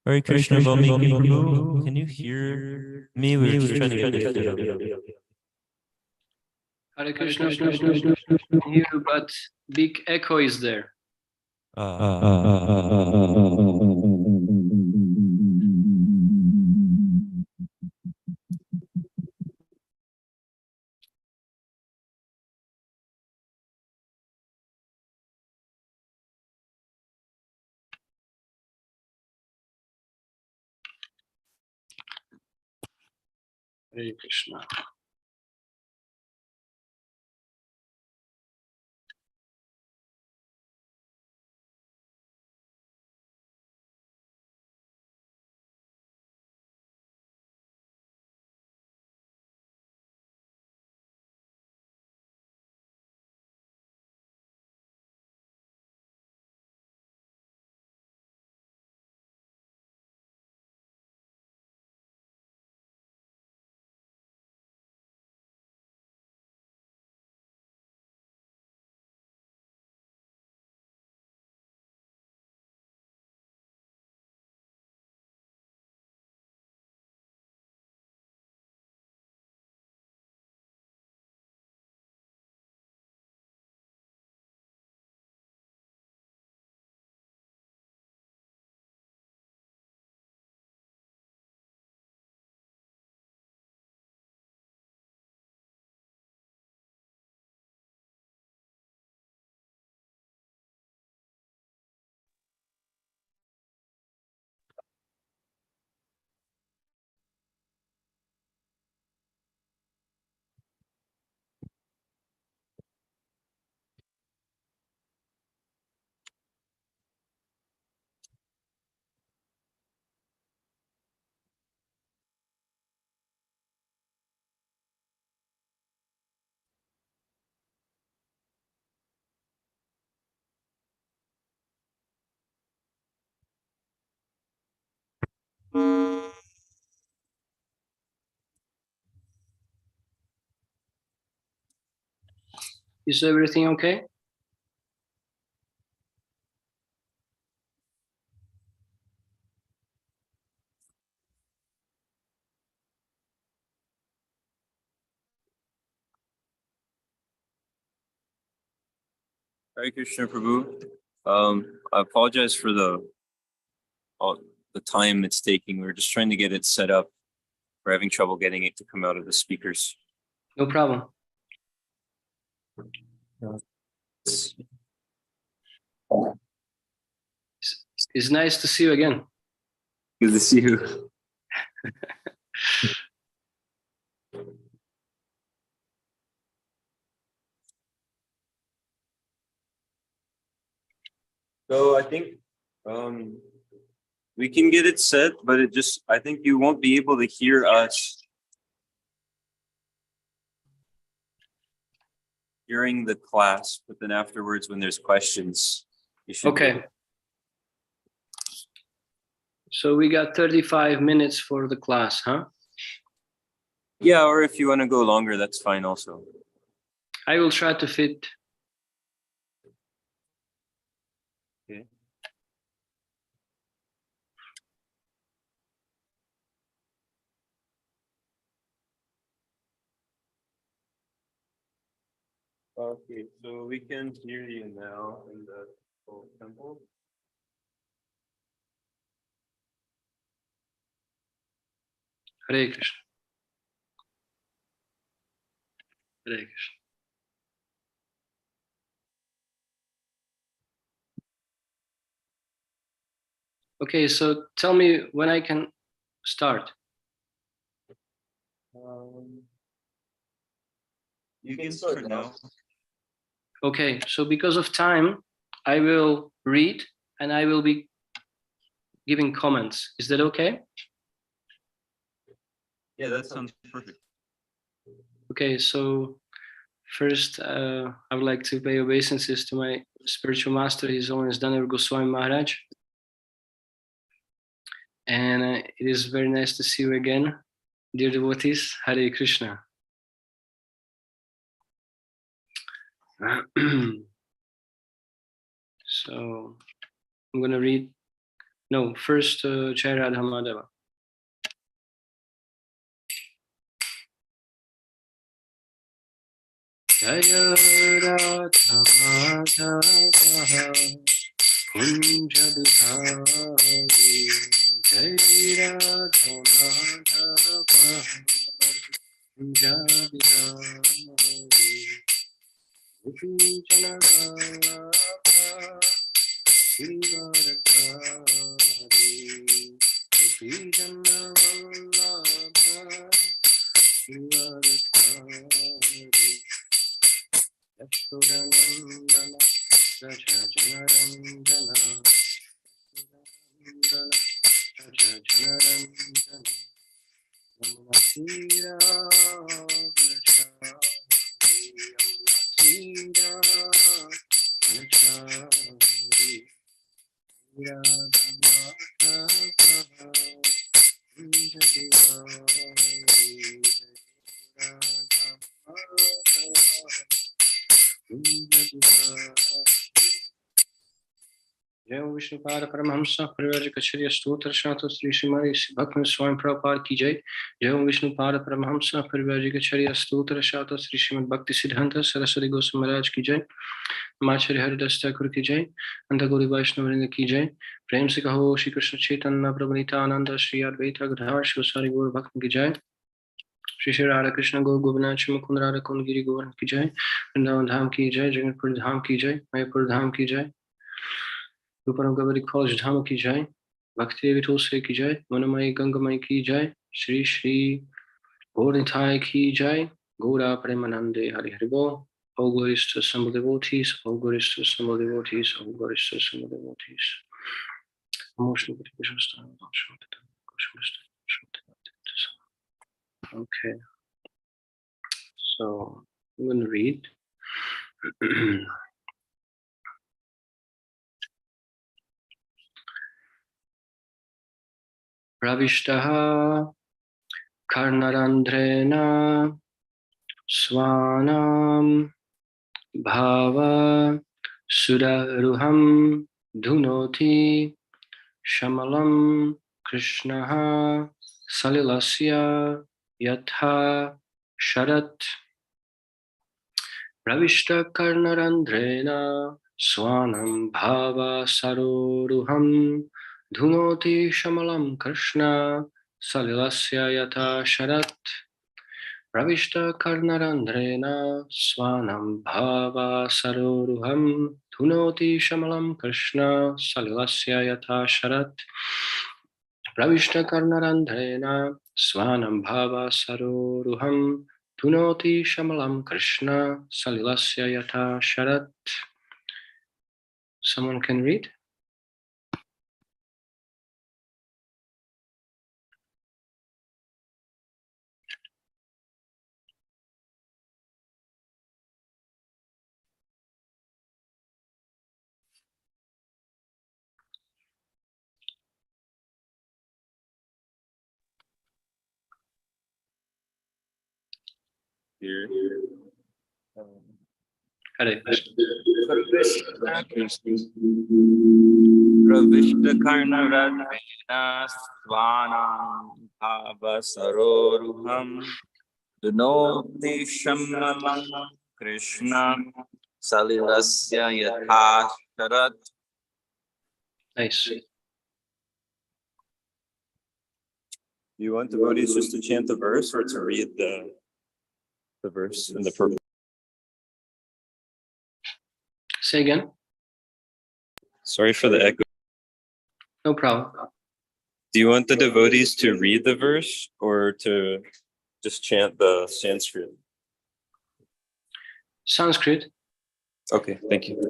Hare Krishna, Valmiki Prabhu. Can you hear me? We were just trying to get the Hare Krishna, Prabhu, I can hear you, but big echo is there. Hare Krishna. Is everything okay? Hare Krishna, Prabhu. I apologize for the time it's taking. We're just trying to get it set up. We're having trouble getting it to come out of the speakers. No problem. It's nice to see you again. Good to see you. So I think we can get it set, but I think you won't be able to hear us during the class, but then afterwards when there's questions, you should. Okay. So we got 35 minutes for the class, huh? Yeah, or if you want to go longer, that's fine also. I will try to fit. Okay. Okay, so we can hear you now in the temple. Hare Krishna. Hare Krishna. Okay, so tell me when I can start. You can start now. Okay, so because of time, I will read and I will be giving comments. Is that okay? Yeah, that sounds perfect. Okay, so first, I would like to pay obeisances to my spiritual master, His Holiness Dhanur Goswami Maharaj. And it is very nice to see you again, dear devotees. Hare Krishna. So I'm going to read No, first Jai Radha Madhava. Jaya Radha Madhava Kunja Bihari Jaya Radha Madhava Kunja Bihari Gopi Jana Vallabha Srivaradhari Gopi Jana Vallabha Srivaradhari Yashodanandana Raja Janarandana Nandana Raja Janarandana Namunatira Vanachari Namunatira Vanachari Radhamata Kunjabihari जय विष्णुपाद परमहंस परिव्राजक कछरिया स्तोत्र शास्त्र श्री श्रीमद भक्त स्वामी प्रभुपाद की जय। जय विष्णुपाद परमहंस परिव्राजक कछरिया स्तोत्र शास्त्र श्री श्रीमद भक्ति सिद्धांत सरस्वती गोस्वामी महाराज की जय। माचर्य हरिदास ठाकुर की जय। अंत गौरी वैष्णव वृंद की जय। प्रेम से कहो श्री कृष्ण चैतन्य प्रभु नित्यानंद श्री अद्वैत गदाधर शिवसारी गौर भक्त की जय। श्री श्री राधा कृष्ण गो गोविंद मुकुंद राधा कुंद गिरी गोवर्धन की जय। वृंदावन धाम की जय। जगन्नाथ धाम की जय। मयपुर धाम की जय। रूपरंग गवरी खोज धाम की जय। भक्ति देवी तुलसी की जय। मनमयी गंगामयी की जय। श्री श्री गौरनिताय की जय। गौरा प्रेमानंदे हरि हरि बोल। All glories to assembled devotees, all glories to assembled devotees, all glories to assembled devotees. Okay, so I'm going to read. Pravishtaha Karnarandrena Swanam Bhava Suraruham Dhunoti Shamalam Krishnaha Salilasya Yatha Sharat Pravishta Karnarandrena Swanam Bhava Saroruham Dhunoti Shamalam Krishna Salilasya Yatha Sharat Pravishta Karnarandrena Swanam Bhava Saroruham Dhunoti Shamalam Krishna Salilasya Yatha Sharat Pravishta Karnarandrena Swanam Bhava Saroruham Dhunoti Shamalam Krishna Salilasya Yatha Sharat. Someone can read? Here. Hare Krishna. Pravishta Karnaradvena Svanam Bhava Saroruham Dunoti Shamalam Krishna Salilasya Yatha Sharat. Nice. Do you want devotees just to chant the verse or to read the verse in the purport? Say again. Sorry for the echo. No problem. Do you want the devotees to read the verse or to just chant the Sanskrit? Sanskrit. Okay, thank you.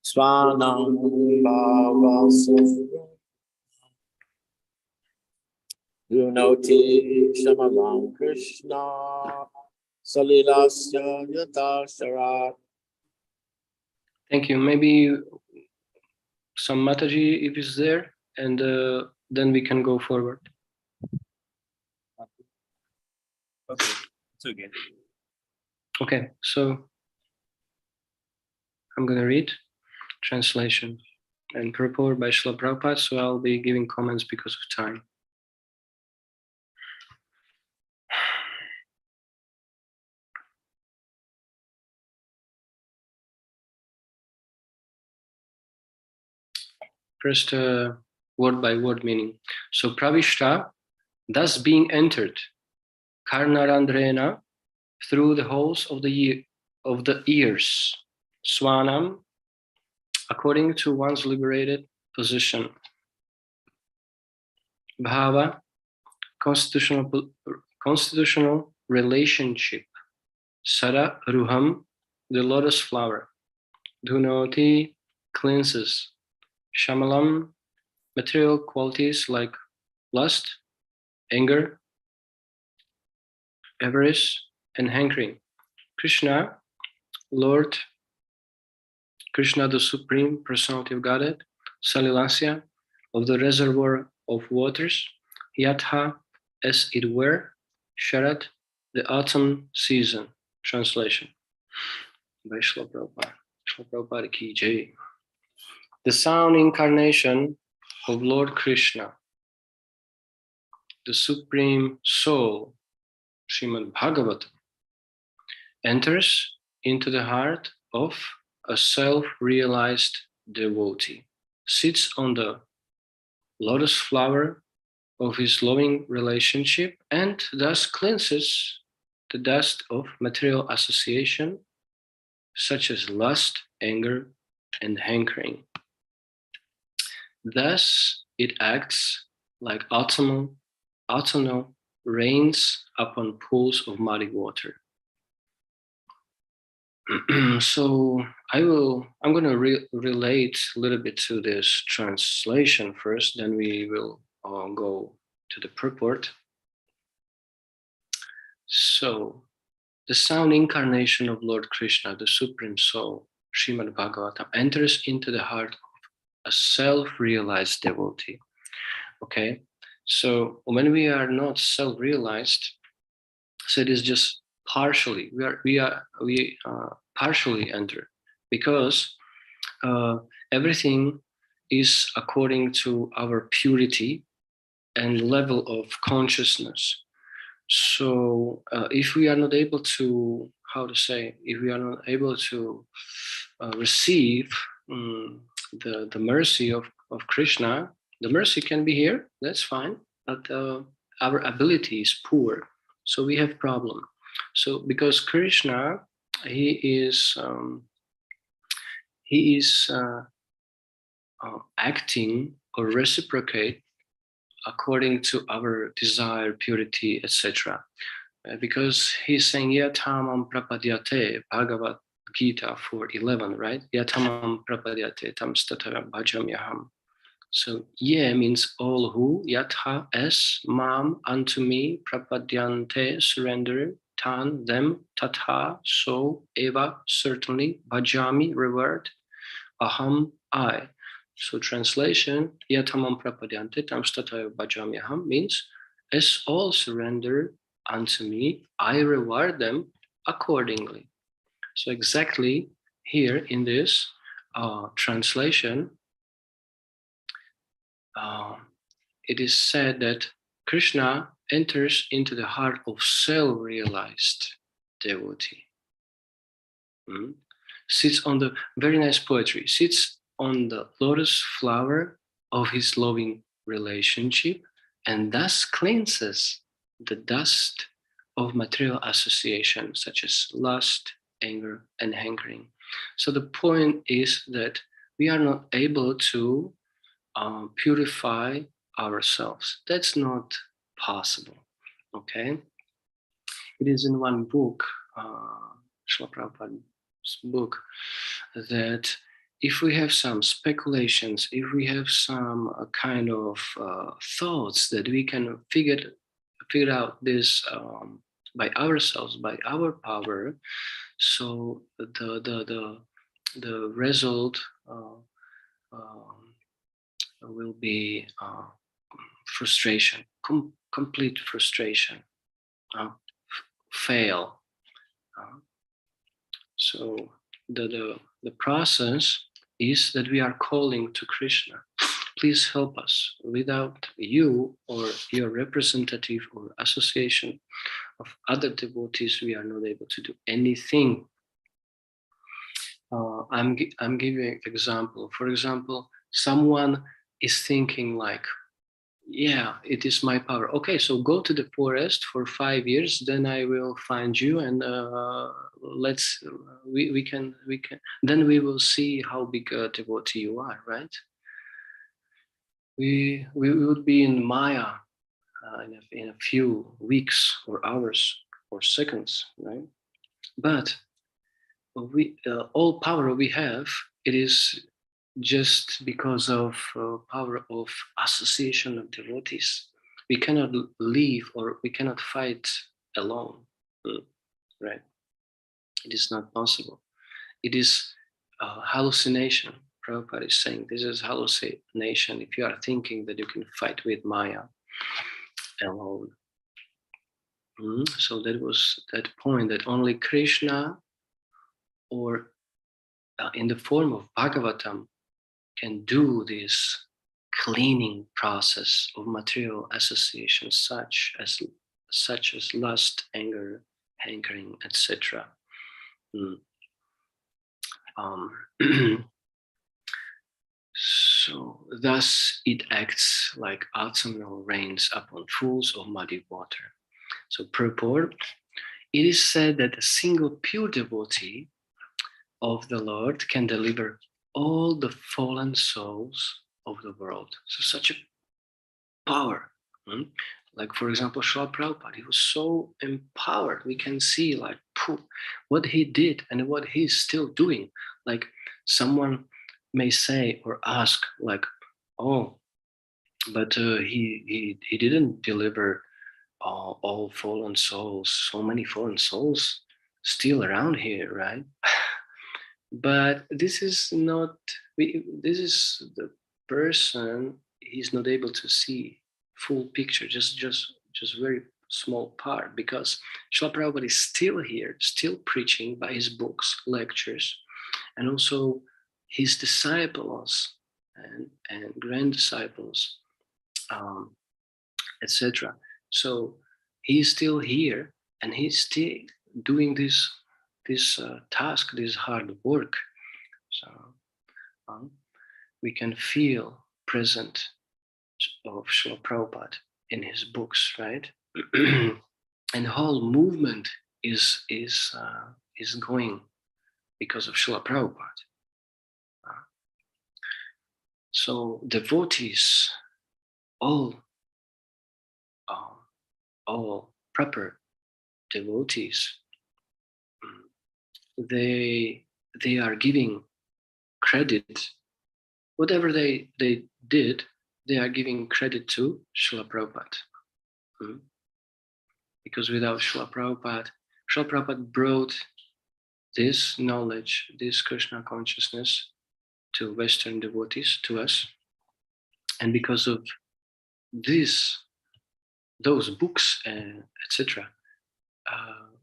Swanam Bhavasa Dhunoti Shamalam Krishna Salilasya Yatha Sharat. Thank you. Maybe some Mataji if is there, and then we can go forward. Okay, it's okay. Okay, so I'm going to read. translation and purport by Srila Prabhupada, so I'll be giving comments because of time. First, word by word meaning. So Pravishta, thus being entered, Karnarandrena, through the holes of the ears, Swanam, according to one's liberated position. Bhava, constitutional relationship. Sada Ruham, the lotus flower. Dhunoti, cleanses. Shamalam, material qualities like lust, anger, avarice, and hankering. Krishna, Lord, Krishna, the Supreme Personality of Godhead. Salilasya, of the reservoir of waters. Yatha, as it were. Sharat, the autumn season. Translation by Srila Prabhupada. Srila Prabhupada ki jai. The sound incarnation of Lord Krishna, the Supreme Soul, Srimad Bhagavatam, enters into the heart of a self-realized devotee, sits on the lotus flower of his loving relationship, and thus cleanses the dust of material association, such as lust, anger, and hankering. Thus, it acts like autumnal rains upon pools of muddy water. So I'm going to relate a little bit to this translation first, then we will go to the purport. So, the sound incarnation of Lord Krishna, the Supreme Soul, Srimad Bhagavatam, enters into the heart of a self-realized devotee. Okay, so when we are not self-realized, so it is just partially. We partially enter, because everything is according to our purity and level of consciousness. So if we are not able to, if we are not able to receive the mercy of Krishna, the mercy can be here, that's fine, but our ability is poor, so we have problem. So because Krishna, he is acting or reciprocate according to our desire, purity, etc. Because he's saying yatamam prapadyate, Bhagavad Gita 4:11, right? Yatamam prapadyate tam statavam bhajamyaham. So ye means all who, yatha as, mam unto me, prapadyante surrender, tan them, tatha so, eva certainly, bhajami reward, aham I. So translation, yatamam prapadyante tam statavam bhajamyaham means as all surrender unto me, I reward them accordingly. So exactly here in this translation, it is said that Krishna enters into the heart of self-realized devotee. Sits on the, very nice poetry, sits on the lotus flower of his loving relationship, and thus cleanses the dust of material association, such as lust, anger, and hankering. So the point is that we are not able to purify ourselves. That's not possible, okay? It is in one book, Srila Prabhupada's book, that if we have some speculations, if we have some kind of thoughts that we can figure out this by ourselves, by our power, so the result will be frustration, complete frustration, fail. So the process is that we are calling to Krishna. Please help us. Without you or your representative or association of other devotees, we are not able to do anything. I'm giving an example. For example, someone is thinking like, yeah, it is my power. Okay, so go to the forest for 5 years, then I will find you, and we can then we will see how big a devotee you are, right? We would be in Maya in a few weeks or hours or seconds, right? But we all power we have, it is just because of power of association of devotees. We cannot live or we cannot fight alone, right? It is not possible. It is hallucination. Prabhupada is saying this is hallucination if you are thinking that you can fight with Maya alone. So that was that point that only Krishna or in the form of Bhagavatam can do this cleaning process of material associations such as lust, anger, hankering, etc. So thus it acts like autumnal rains upon pools of muddy water. So purport, it is said that a single pure devotee of the Lord can deliver all the fallen souls of the world. So such a power. Like for example, Srila Prabhupada, he was so empowered. We can see like what he did and what he's still doing. Like someone may say or ask like, oh, but he didn't deliver all fallen souls, so many fallen souls still around here, right? But this is not, this is the person, he's not able to see full picture, just very small part, because Srila Prabhupada is still here, still preaching by his books, lectures, and also his disciples and grand disciples, etc. So he's still here and he's still doing this task, this hard work. So we can feel present of Srila Prabhupada in his books, right? And whole movement is going because of Srila Prabhupada. So devotees, all proper devotees, they are giving credit, whatever they did, they are giving credit to Srila Prabhupada. Because without Srila Prabhupada brought this knowledge, this Krishna consciousness to Western devotees, to us. And because of those books, etc.,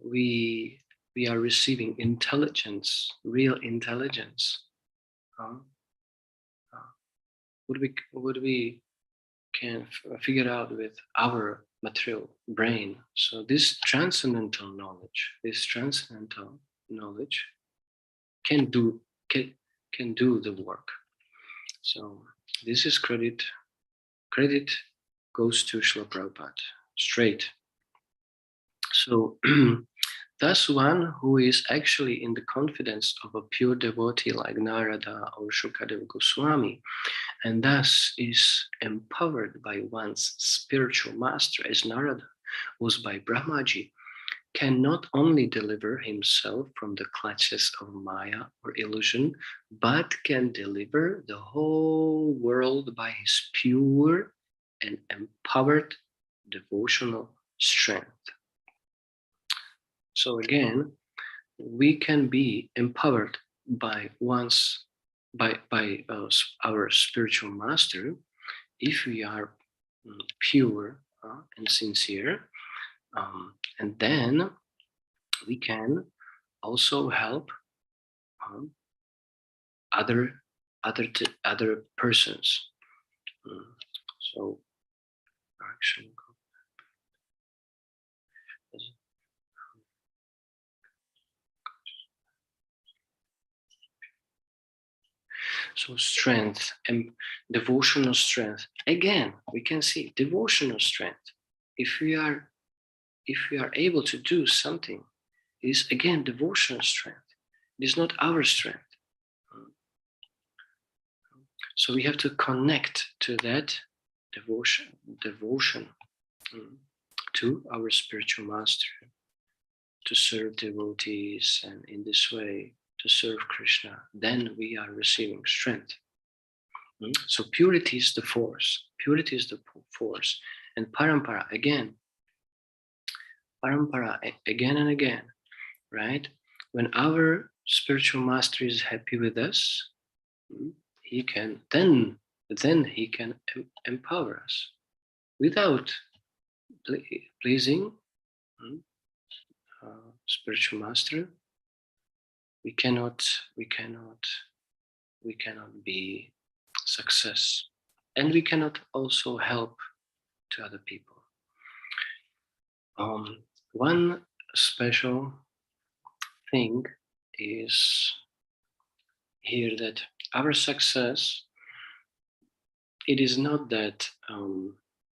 we are receiving intelligence, real intelligence. What we can figure out with our material brain. So this transcendental knowledge can do the work. So this is credit goes to Srila Prabhupada straight. So thus one who is actually in the confidence of a pure devotee like Narada or Shukadeva Goswami, and thus is empowered by one's spiritual master, as Narada was by Brahmaji, can not only deliver himself from the clutches of Maya or illusion, but can deliver the whole world by his pure and empowered devotional strength. So again, we can be empowered by our spiritual master if we are pure and sincere, and then we can also help other other persons. So action. So strength and devotional strength. Again, we can see devotional strength. If we are able to do something, it is again devotional strength. It is not our strength. So we have to connect to that devotion to our spiritual master, to serve devotees, and in this way to serve Krishna. Then we are receiving strength. So purity is the force. Purity is the force. And parampara again and again, right? When our spiritual master is happy with us, he can then he can empower us. Without pleasing spiritual master, we cannot be success, and we cannot also help to other people. One special thing is here that our success, it is not that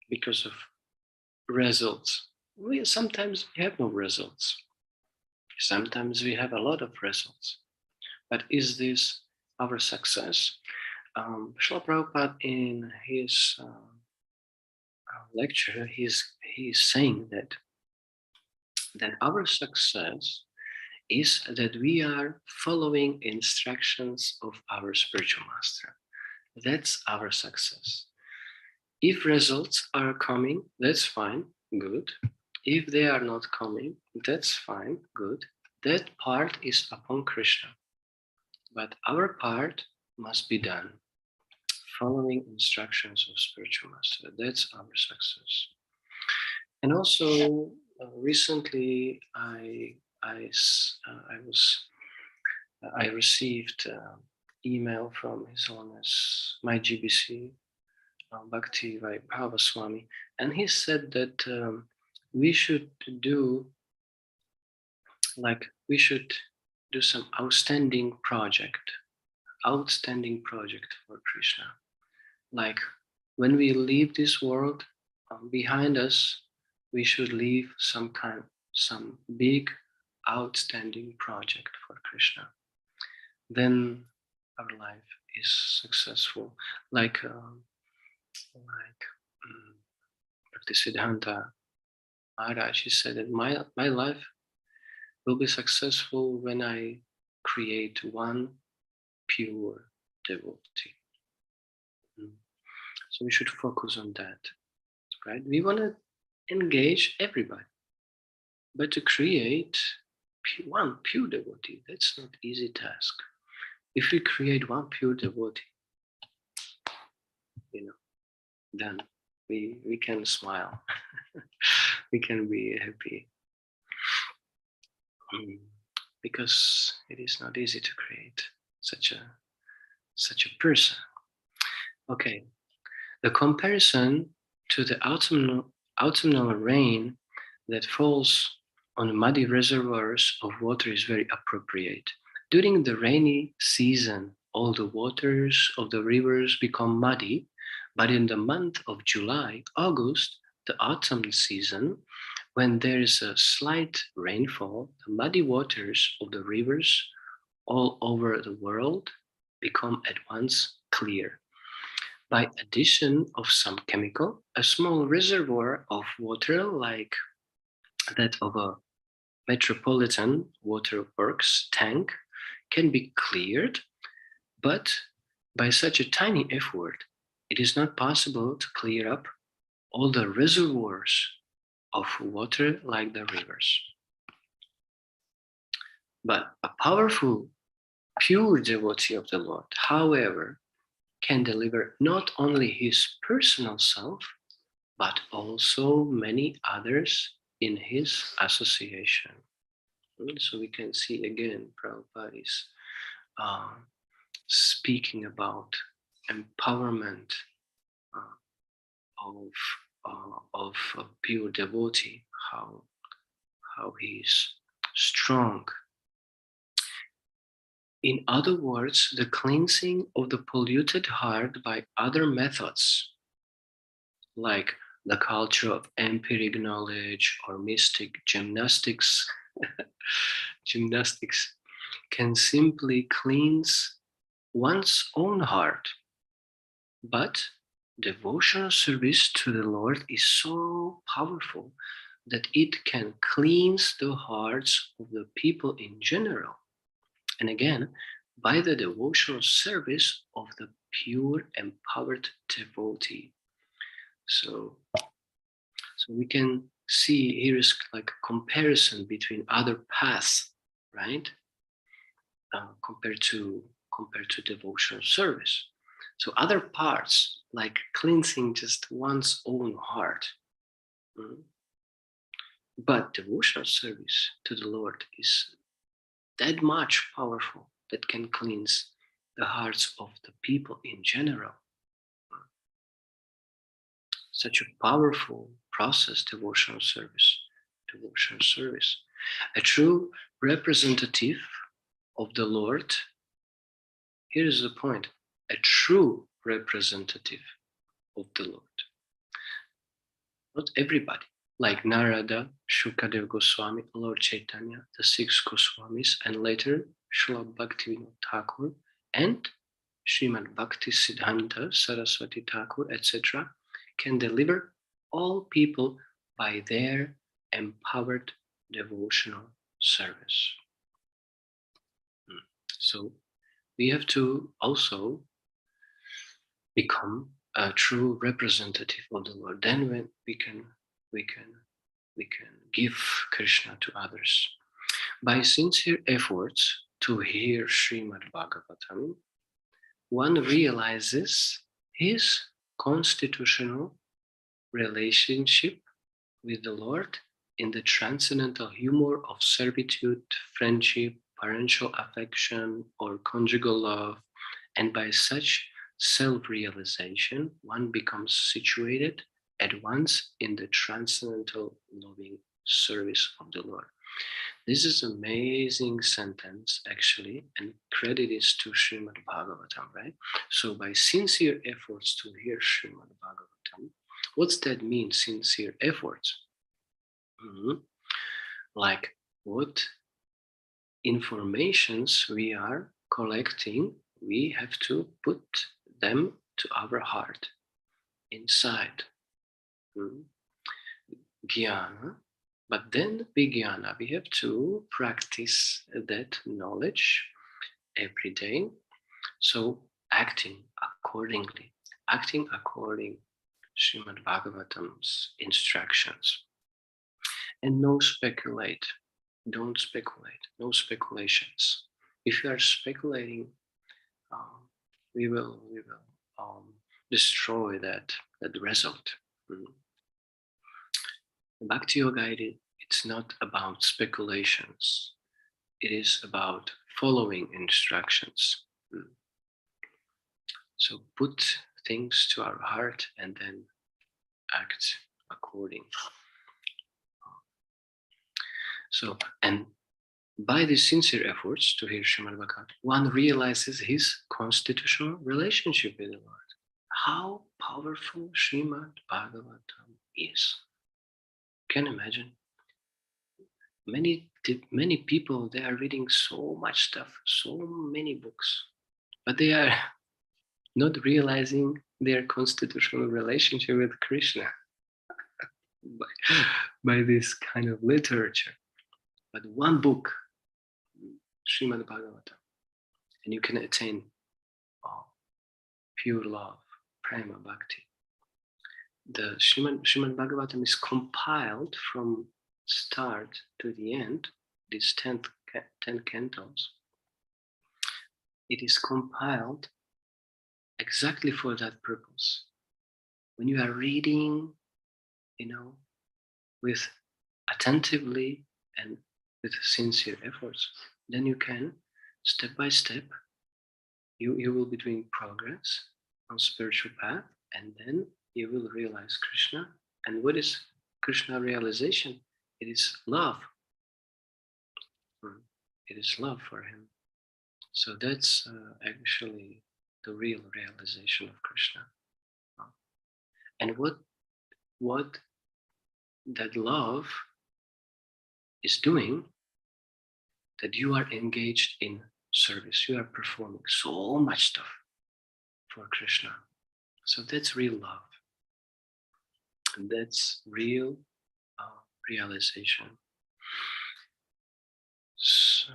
because of results. Sometimes we have no results. Sometimes we have a lot of results. But is this our success? Srila Prabhupada in his lecture, he's saying that our success is that we are following instructions of our spiritual master. That's our success. If results are coming, that's fine, good. If they are not coming, that's fine, good. That part is upon Krishna. But our part must be done, following instructions of spiritual master. That's our success. And also, recently I received email from His Holiness, my GBC, Bhakti Vaibhava Swami, and he said that we should do some outstanding project for Krishna. Like when we leave this world behind us, we should leave some big outstanding project for Krishna. Then our life is successful. Like Bhaktisiddhanta Maharaj, he said that my life will be successful when I create one pure devotee. So we should focus on that, right? We want to engage everybody, but to create one pure devotee, that's not easy task. If we create one pure devotee, then we can smile. We can be happy. Because it is not easy to create such a person. Okay, the comparison to the autumnal rain that falls on muddy reservoirs of water is very appropriate. During the rainy season, all the waters of the rivers become muddy, but in the month of July, August, the autumn season, when there is a slight rainfall, the muddy waters of the rivers all over the world become at once clear. By addition of some chemical, a small reservoir of water like that of a metropolitan waterworks tank can be cleared, but by such a tiny effort, it is not possible to clear up all the reservoirs of water like the rivers. But a powerful, pure devotee of the Lord, however, can deliver not only his personal self, but also many others in his association. So we can see again, Prabhupada is speaking about empowerment of a pure devotee, how he's strong. In other words, the cleansing of the polluted heart by other methods, like the culture of empiric knowledge or mystic gymnastics, can simply cleanse one's own heart. But devotional service to the Lord is so powerful that it can cleanse the hearts of the people in general. And again, by the devotional service of the pure, empowered devotee. So we can see here is like a comparison between other paths, right? Compared to devotional service. So other parts, like cleansing just one's own heart. But devotional service to the Lord is that much powerful that can cleanse the hearts of the people in general. Such a powerful process, devotional service. A true representative of the Lord, here is the point, a true representative of the Lord. Not everybody, like Narada, Shukadev Goswami, Lord Chaitanya, the 6 Goswamis, and later Srila Bhaktivinoda Thakur, and Srimad Bhakti Siddhanta Saraswati Thakur, etc., can deliver all people by their empowered devotional service. So we have to also become a true representative of the Lord. Then when we can give Krishna to others. By sincere efforts to hear Srimad Bhagavatam, one realizes his constitutional relationship with the Lord in the transcendental humor of servitude, friendship, parental affection, or conjugal love, and by such self-realization, one becomes situated at once in the transcendental loving service of the Lord. This is an amazing sentence, actually, and credit is to Srimad Bhagavatam, right? So by sincere efforts to hear Srimad Bhagavatam, what's that mean, sincere efforts? Like what informations we are collecting, we have to put them to our heart, inside. Jnana. But then vijnana, we have to practice that knowledge every day. So acting according Srimad Bhagavatam's instructions. And don't speculate, no speculations. If you are speculating, we will destroy that result. Bhakti Yoga, it's not about speculations. It is about following instructions. So put things to our heart and then act according. So, and by these sincere efforts to hear Srimad Bhagavatam, one realizes his constitutional relationship with the Lord. How powerful Srimad Bhagavatam is. Can you imagine? Many people, they are reading so much stuff, so many books, but they are not realizing their constitutional relationship with Krishna by this kind of literature. But one book, Srimad Bhagavatam, and you can attain pure love, prema bhakti. The Srimad Bhagavatam is compiled from start to the end, these 10 cantos. It is compiled exactly for that purpose. When you are reading, with attentively and with sincere efforts, then you can step by step You will be doing progress on spiritual path, and then you will realize Krishna. And what is Krishna realization? It is love. It is love for him. So that's actually the real realization of Krishna. And what that love is doing, that you are engaged in service. You are performing so much stuff for Krishna. So that's real love. And that's real realization. So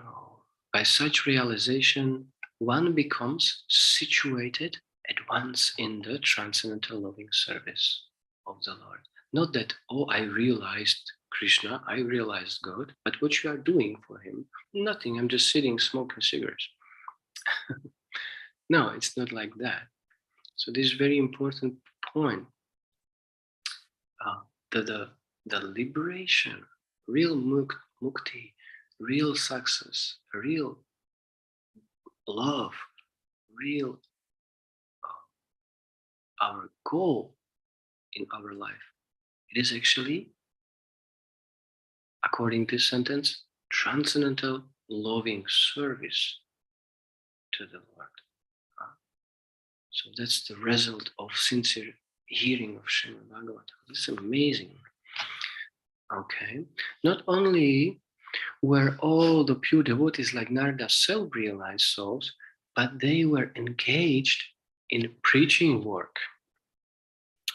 by such realization, one becomes situated at once in the transcendental loving service of the Lord. Not that, oh, I realized Krishna, I realized God, but what you are doing for him? Nothing, I'm just sitting smoking cigarettes. No, it's not like that. So this is very important point. The liberation, real mukti, real success, real love, real our goal in our life. It is actually, according to this sentence, transcendental loving service to the Lord. So that's the result of sincere hearing of Srimad Bhagavatam. This is amazing. Okay. Not only were all the pure devotees like Narada self-realized souls, but they were engaged in preaching work.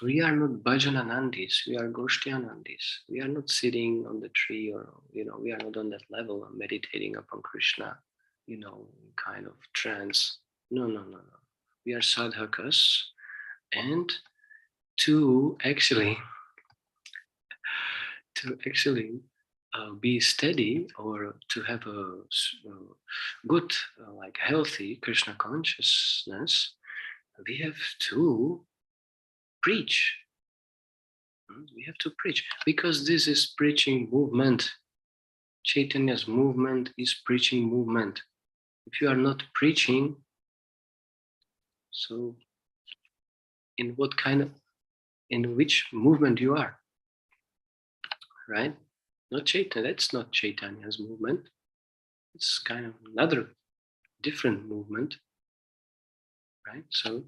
We are not bhajananandis, we are goshtianandis. We are not sitting on the tree, or we are not on that level of meditating upon Krishna, kind of trance. No. We are sadhakas, and to actually be steady, or to have a good, healthy Krishna consciousness, we have to preach. We have to preach, because this is preaching movement. Chaitanya's movement is preaching movement. If you are not preaching, so in which movement you are, right? Not Chaitanya, that's not Chaitanya's movement. It's kind of another different movement, right? So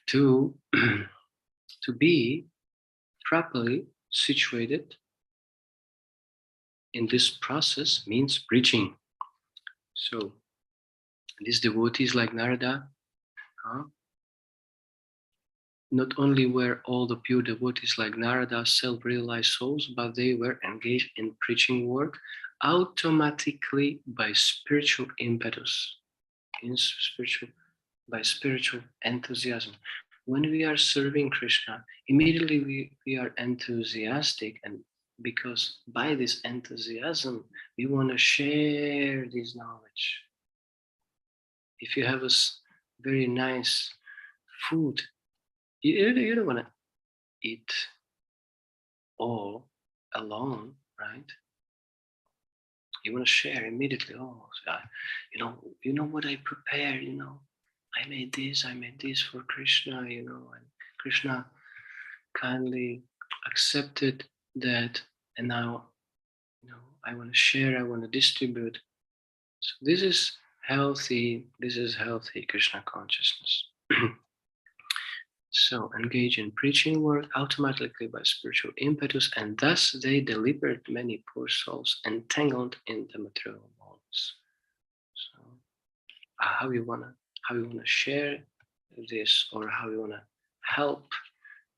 to be properly situated in this process means preaching. So these devotees like Narada, not only were all the pure devotees like Narada self-realized souls, but they were engaged in preaching work automatically by spiritual impetus, by spiritual enthusiasm. When we are serving Krishna, immediately we are enthusiastic, and because by this enthusiasm, we want to share this knowledge. If you have a very nice food, you don't want to eat all alone, right? You want to share immediately. Oh, you know what I prepared, I made this for Krishna, and Krishna kindly accepted that, and now, I want to share, I want to distribute. So this is healthy Krishna consciousness. So engage in preaching work automatically by spiritual impetus, and thus they delivered many poor souls entangled in the material worlds. So how you wanna share this, or how you wanna help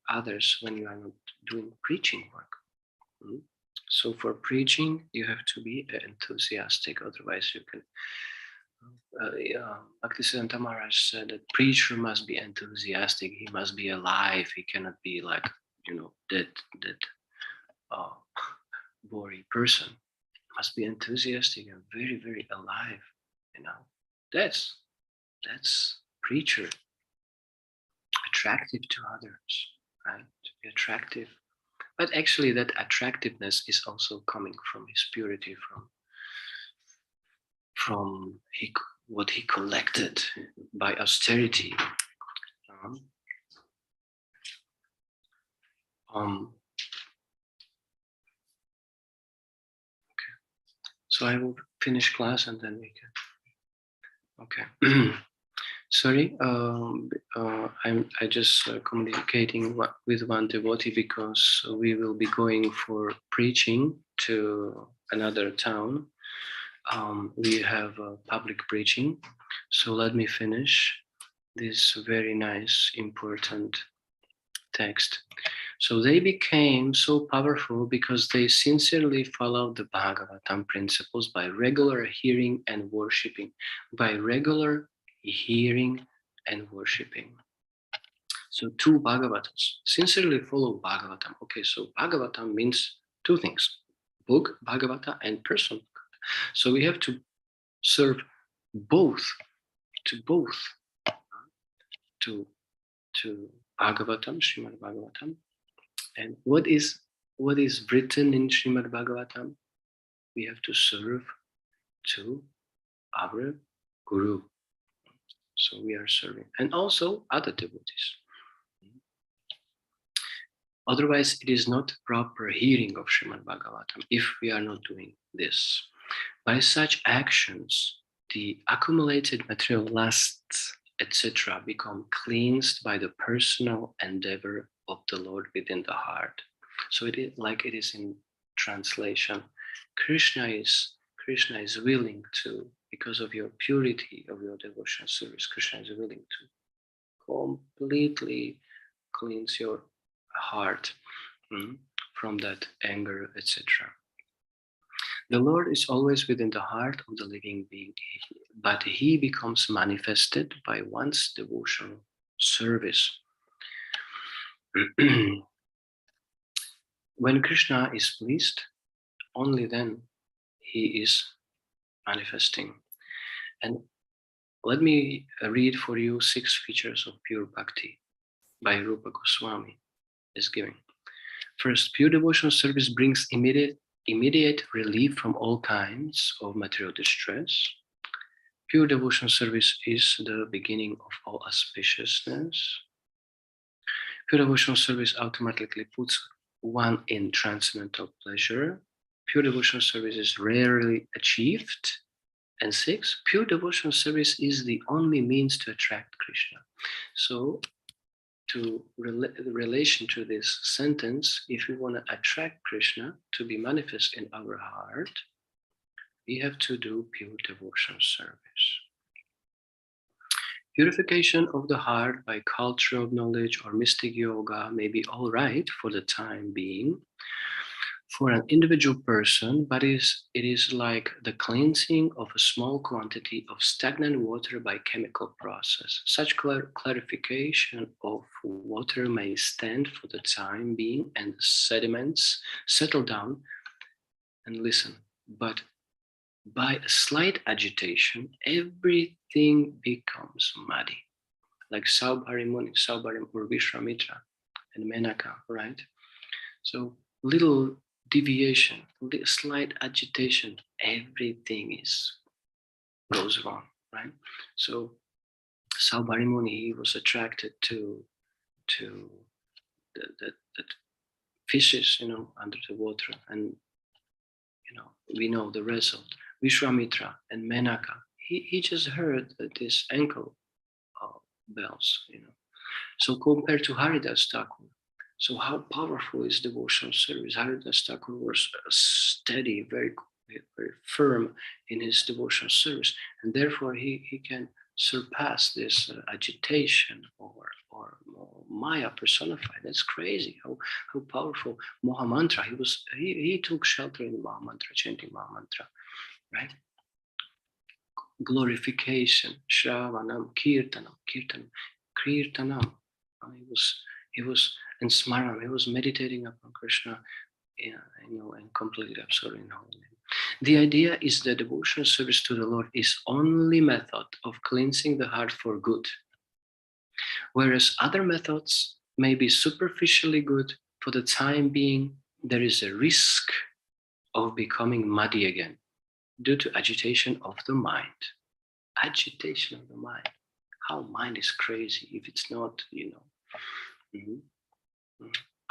others when you are not doing preaching work? So for preaching, you have to be enthusiastic, otherwise you can. Bhaktisiddhanta Maharaj said that preacher must be enthusiastic. He must be alive. He cannot be like, that boring person. He must be enthusiastic and very, very alive. That's preacher. Attractive to others, right? To be attractive. But actually that attractiveness is also coming from his purity, from what he collected by austerity. So I will finish class and then we can. Okay. Sorry, I just communicating with one devotee because we will be going for preaching to another town. We have a public preaching, so let me finish this very nice, important text. So they became so powerful because they sincerely followed the Bhagavatam principles by regular hearing and worshipping. By regular hearing and worshipping. So two Bhagavatams. Sincerely follow Bhagavatam. Okay, so Bhagavatam means two things. Book, Bhagavata, and person. So we have to serve both, to Bhagavatam, Srimad Bhagavatam. And what is written in Srimad Bhagavatam? We have to serve to our Guru. So we are serving. And also other devotees. Otherwise, it is not proper hearing of Srimad Bhagavatam if we are not doing this. By such actions, the accumulated material lusts, etc., become cleansed by the personal endeavor of the Lord within the heart. So it is like it is in translation. Krishna is willing to, because of your purity of your devotional service, Krishna is willing to completely cleanse your heart from that anger, etc. The Lord is always within the heart of the living being, but he becomes manifested by one's devotional service. When Krishna is pleased, only then he is manifesting. And let me read for you 6 features of pure bhakti by Rupa Goswami is giving. First, pure devotional service brings immediate relief from all kinds of material distress. Pure devotional service is the beginning of all auspiciousness. Pure devotional service automatically puts one in transcendental pleasure. Pure devotional service is rarely achieved. And 6, pure devotional service is the only means to attract Krishna. So, to relation to this sentence, if we want to attract Krishna to be manifest in our heart, we have to do pure devotional service. Purification of the heart by cultural knowledge or mystic yoga may be all right for the time being for an individual person, but it is like the cleansing of a small quantity of stagnant water by chemical process. Such clarification of water may stand for the time being and the sediments settle down and listen. But by a slight agitation, everything becomes muddy. Like Saubhari Muni, or Vishwamitra and Menaka, right? So little deviation, slight agitation, everything goes wrong, right? So Saubhari Muni, he was attracted to the fishes, under the water, and we know the result. Vishwamitra and Menaka, he just heard this ankle bells, So compared to Haridas Thakur, so how powerful is devotional service? Haridas Thakur was steady, very, very firm in his devotional service, and therefore he can surpass this agitation or Maya personified. That's crazy. How powerful Mahamantra. He took shelter in Mahamantra, chanting Mahamantra, right? Glorification, Shravanam, Kirtanam. He was in Smaranam. He was meditating upon Krishna, and completely absorbed in holy name. The idea is that devotional service to the Lord is only method of cleansing the heart for good, whereas other methods may be superficially good. For the time being, there is a risk of becoming muddy again due to agitation of the mind. agitation of the mind. How mind is crazy if it's not,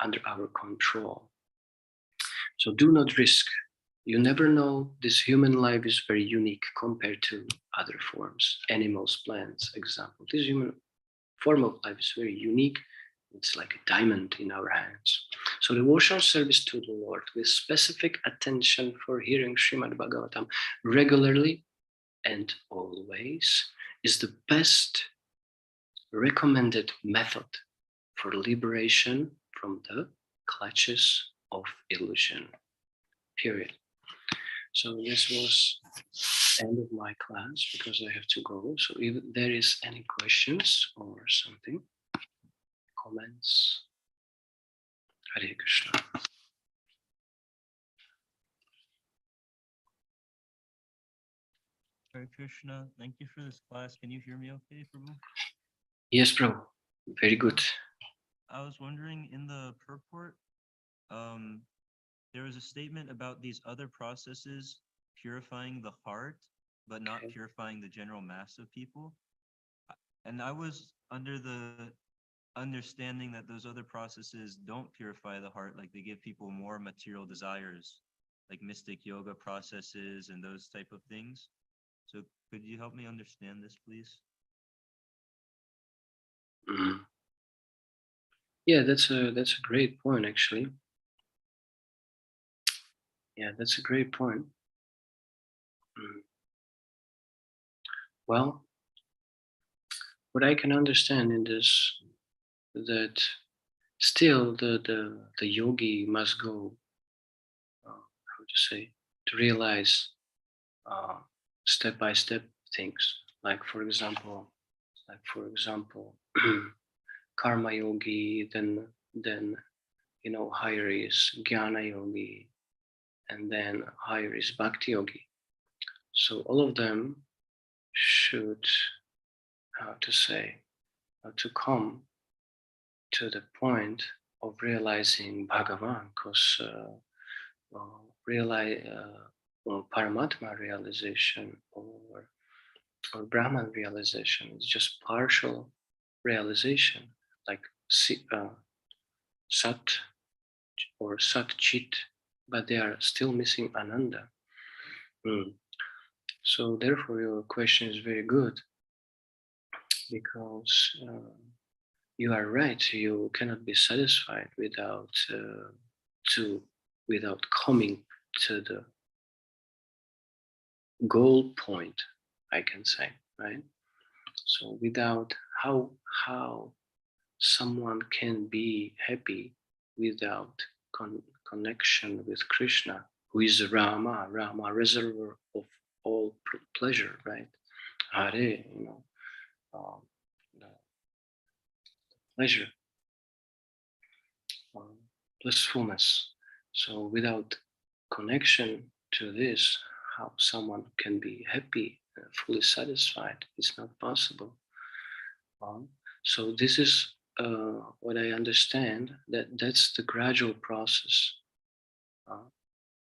under our control. So do not risk. You never know. This human life is very unique compared to other forms, animals, plants, example. This human form of life is very unique. It's like a diamond in our hands. So devotional service to the Lord with specific attention for hearing Srimad Bhagavatam regularly and always is the best recommended method for liberation from the clutches of illusion. Period. So this was end of my class because I have to go. So if there is any questions or something, comments, Hare Krishna. Hare Krishna, thank you for this class. Can you hear me okay, Prabhu? Yes, Prabhu. Very good. I was wondering in the purport, there was a statement about these other processes purifying the heart, but not purifying the general mass of people. And I was under the understanding that those other processes don't purify the heart, like they give people more material desires, like mystic yoga processes and those type of things. So could you help me understand this, please? Yeah, that's a great point, actually. Yeah, that's a great point. Well, what I can understand in this, that still the yogi must go, how to say, to realize step by step things. Like for example, karma yogi, then higher is jnana yogi, and then higher is bhakti yogi. So all of them should, to come to the point of realizing Bhagavan, because Paramatma realization or Brahman realization is just partial realization, like Sat or Sat Chit, but they are still missing Ananda. So therefore your question is very good, because you are right, you cannot be satisfied without coming to the goal point, I can say, right? So without how someone can be happy without connection with Krishna, who is Rama, reservoir of all pleasure, right? Hare, the pleasure, blissfulness. So without connection to this, how someone can be happy, fully satisfied, it's not possible. So this is what I understand, that's the gradual process.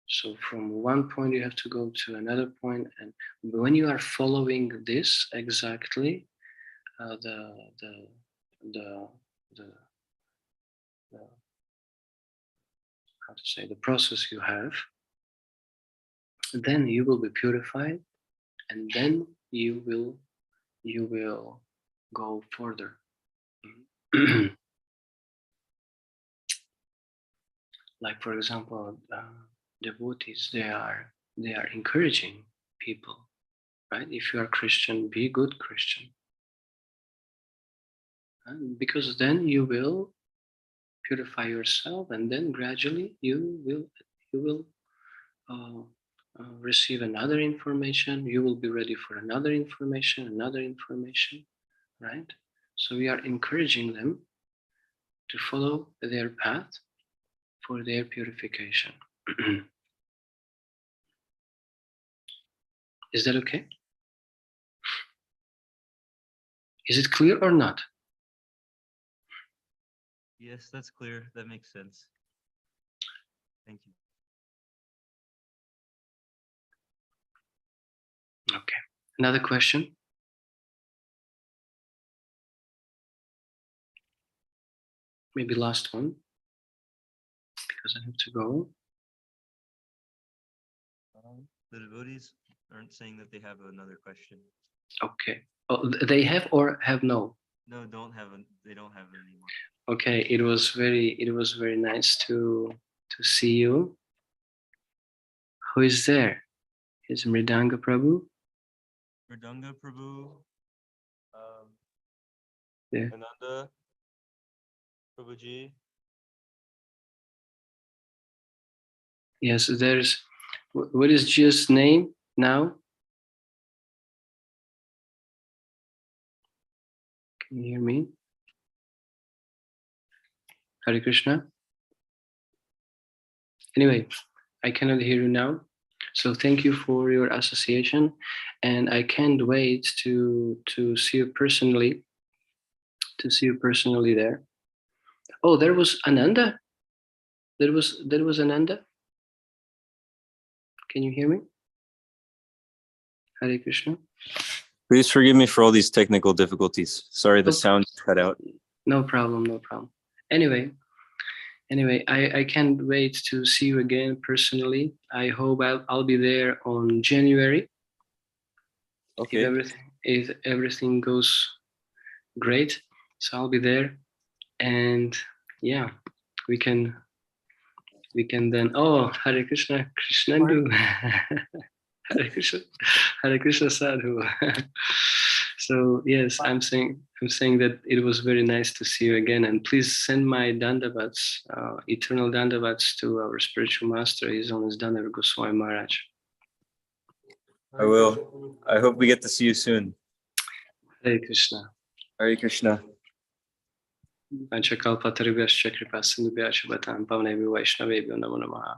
So from one point you have to go to another point, and when you are following this exactly, the how to say, the process you have, then you will be purified, and then you will go further. Like for example, devotees, they are encouraging people, right? If you are Christian, be good Christian, because then you will purify yourself, and then gradually you will receive another information. You will be ready for another information, right? So we are encouraging them to follow their path for their purification. Is that okay? Is it clear or not? Yes, that's clear. That makes sense. Thank you. Okay. Another question? maybe last one, because I have to go. The devotees aren't saying that they have another question. Okay. Oh, they have or have no? No, they don't have it anymore. Okay, it was very nice to see you. Who is there? Is Mridanga Prabhu? Mridanga Prabhu, Yeah. Ananda Prabhuji. Yes, there's. What is Jia's name now? Can you hear me? Hare Krishna. Anyway, I cannot hear you now. So thank you for your association, and I can't wait to see you personally. To see you personally there. Oh, there was Ananda. There was Ananda. Can you hear me? Hare Krishna. Please forgive me for all these technical difficulties. Sorry, the Oh. sound cut out. No problem, no problem. Anyway, I can't wait to see you again personally. I hope I'll be there on January. Okay. If everything goes great, so I'll be there, and yeah, we can then. Oh, Hare Krishna, Krishnandu. Hare Krishna Sadhu. So yes, I'm saying that it was very nice to see you again, and please send my dandavats, eternal dandavats, to our spiritual master. He's on his Dandavat Goswami Maharaj. I will. I hope we get to see you soon. Hare Krishna. Hare Krishna. Panchakalpatarubhyascha kripa sindhubhyascha bhatam pavnebhyo vaishnavebhyo namo namaha.